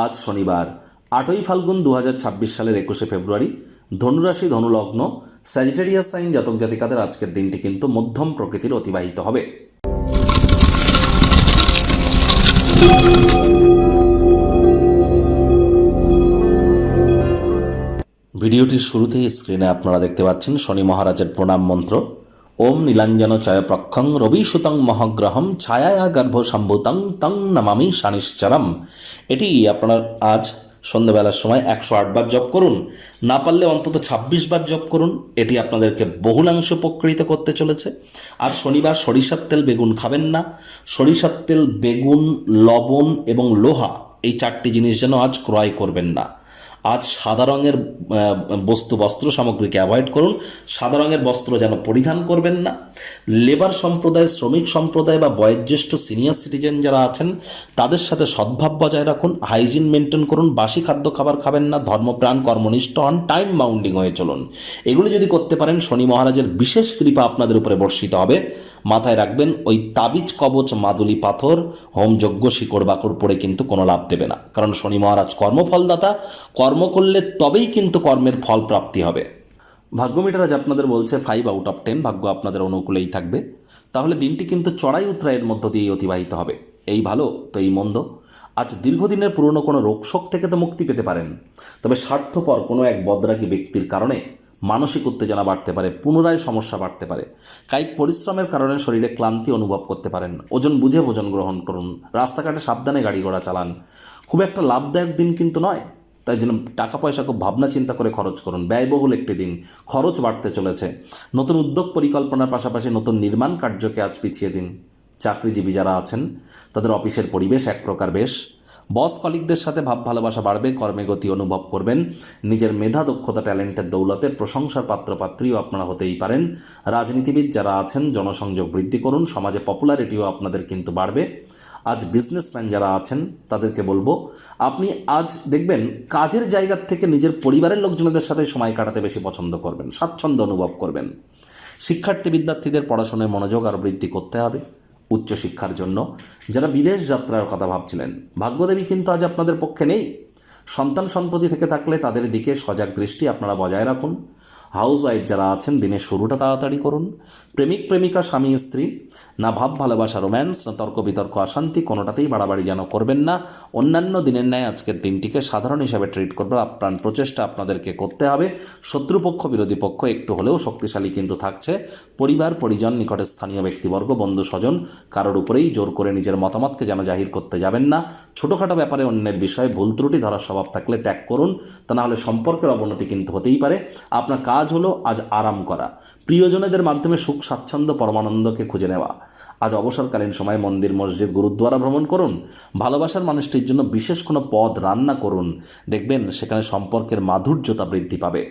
আজ শনিবার 8ই ফাল্গুন 2026 সালের 21শে ফেব্রুয়ারি। ধনুরাশি, ধনুলগ্ন, স্যাজিটেরিয়াস সাইন জাতক জাতিকাদের আজকের দিনটি কিন্তু মধ্যম প্রকৃতির অতিবাহিত হবে। ভিডিওটির শুরুতেই স্ক্রিনে আপনারা দেখতে পাচ্ছেন শনি মহারাজের প্রণাম মন্ত্র। ওম নীলাঞ্জন চয় প্রক্ষং রবি সুতং মহাগ্রহম ছায়া গর্ভ সম্ভূতং তং নমামি শানিশ্চরম। এটি আপনার আজ সন্ধ্যাবেলার সময় 108 বার জপ করুন, না পারলে অন্তত 26 বার জপ করুন। এটি আপনাদেরকে বহুলাংশ উপকৃত করতে চলেছে। আর শনিবার সরিষার তেল বেগুন খাবেন না। সরিষার তেল, বেগুন, লবণ এবং লোহা, এই 4টি জিনিস যেন আজ ক্রয় করবেন না। আজ সাদা রঙের বস্ত্র সামগ্রীকে অ্যাভয়েড করুন। সাদা রঙের বস্ত্র যেন পরিধান করবেন না। লেবার সম্প্রদায়, শ্রমিক সম্প্রদায় বা বয়োজ্যেষ্ঠ সিনিয়র সিটিজেন যারা আছেন তাদের সাথে সদ্ভাব বজায় রাখুন। হাইজিন মেনটেন করুন। বাসি খাদ্য খাবার খাবেন না। ধর্মপ্রাণ, কর্মনিষ্ঠ হন। টাইম বাউন্ডিং হয়ে চলুন। এগুলি যদি করতে পারেন শনি মহারাজের বিশেষ কৃপা আপনাদের উপরে বর্ষিত হবে। মাথায় রাখবেন, ওই তাবিজ, কবচ, মাদুলি পাথর, হোমযজ্ঞ, শিকড় বাকড় পড়ে কিন্তু কোনো লাভ দেবে না। কারণ শনি মহারাজ কর্মফলদাতা। কর্ম করলে তবেই কিন্তু কর্মের ফল প্রাপ্তি হবে। ভাগ্য মিটার আজ আপনাদের বলছে 5 আউট অফ 10, ভাগ্য আপনাদের অনুকূলেই থাকবে। তাহলে দিনটি কিন্তু চড়াই উতরাইয়ের মধ্য দিয়ে অতিবাহিত হবে। এই ভালো তো এই মন্দ। আজ দীর্ঘদিনের পুরনো কোনো রোগশোক থেকে তো মুক্তি পেতে পারেন, তবে স্বার্থপর কোনো এক বদরাগী ব্যক্তির কারণে মানসিক উত্তেজনা বাড়তে পারে, পুনরায় সমস্যা বাড়তে পারে। কায়িক পরিশ্রমের কারণে শরীরে ক্লান্তি অনুভব করতে পারেন। ওজন বুঝে ভোজন গ্রহণ করুন। রাস্তাঘাটে সাবধানে গাড়ি ঘোড়া চালান। খুব একটা লাভদায়ক দিন কিন্তু নয়, তাই জন্য টাকা পয়সা খুব ভাবনা চিন্তা করে খরচ করুন। ব্যয়বহুল একটি দিন, খরচ বাড়তে চলেছে। নতুন উদ্যোগ পরিকল্পনার পাশাপাশি নতুন নির্মাণ কার্যকে আজ পিছিয়ে দিন। চাকরিজীবী যারা আছেন তাদের অফিসের পরিবেশ এক প্রকার বেশ। বস কলিগদের সাথে ভাব ভালোবাসা বাড়বে। কর্মে গতি অনুভব করবেন। নিজের মেধা, দক্ষতা, ট্যালেন্টের দৌলতে প্রশংসার পাত্রপাত্রীও আপনারা হতেই পারেন। রাজনীতিবিদ যারা আছেন জনসংযোগ বৃদ্ধি করুন। সমাজে পপুলারিটিও আপনাদের কিন্তু বাড়বে। আজ বিজনেসম্যান যারা আছেন তাদেরকে বলবো, আপনি আজ দেখবেন কাজের জায়গার থেকে নিজের পরিবারের লোকজনদের সাথে সময় কাটাতে বেশি পছন্দ করবেন, স্বাচ্ছন্দ্য অনুভব করবেন। শিক্ষার্থী বিদ্যার্থীদের পড়াশোনায় মনোযোগ আরও বৃদ্ধি করতে হবে। উচ্চশিক্ষার জন্য যারা বিদেশ যাত্রার কথা ভাবছিলেন, ভাগ্যদেবী কিন্তু আজ আপনাদের পক্ষে নেই। সন্তান সন্ততি থেকে থাকলে তাদের দিকে সজাগ দৃষ্টি আপনারা বজায় রাখুন। হাউস ওয়াইফ যারা আছেন দিনের শুরুটা তাড়াতাড়ি করুন। প্রেমিক প্রেমিকা, স্বামী স্ত্রী, না ভাব ভালোবাসা, রোম্যান্স, না তর্ক বিতর্ক, অশান্তি, কোনোটাতেই বাড়াবাড়ি যেন করবেন না। অন্যান্য দিনের ন্যায় আজকের দিনটিকে সাধারণ হিসাবে ট্রিট করবার আপ্রাণ প্রচেষ্টা আপনাদেরকে করতে হবে। শত্রুপক্ষ, বিরোধী পক্ষ একটু হলেও শক্তিশালী কিন্তু থাকছে। পরিবার, পরিজন, নিকটে স্থানীয় ব্যক্তিবর্গ, বন্ধু স্বজন, কারোর উপরেই জোর করে নিজের মতামতকে যেন জাহির করতে যাবেন না। ছোটোখাটো ব্যাপারে অন্যের বিষয়ে ভুল ত্রুটি ধরার স্বভাব থাকলে ত্যাগ করুন, তা না হলে সম্পর্কের অবনতি কিন্তু হতেই পারে। আপনার কাজ হলো আজ আরাম করা, প্রিয়জনেদের মাধ্যমে সুখ স্বাচ্ছন্দ্য পরমানন্দকে খুঁজে নেওয়া। আজ অবসরকালীন সময় মন্দির, মসজিদ, গুরুদ্বারা ভ্রমণ করুন। ভালোবাসার মানুষটির জন্য বিশেষ কোনো পদ রান্না করুন। দেখবেন সেখানে সম্পর্কের মাধুর্যতা বৃদ্ধি পাবে।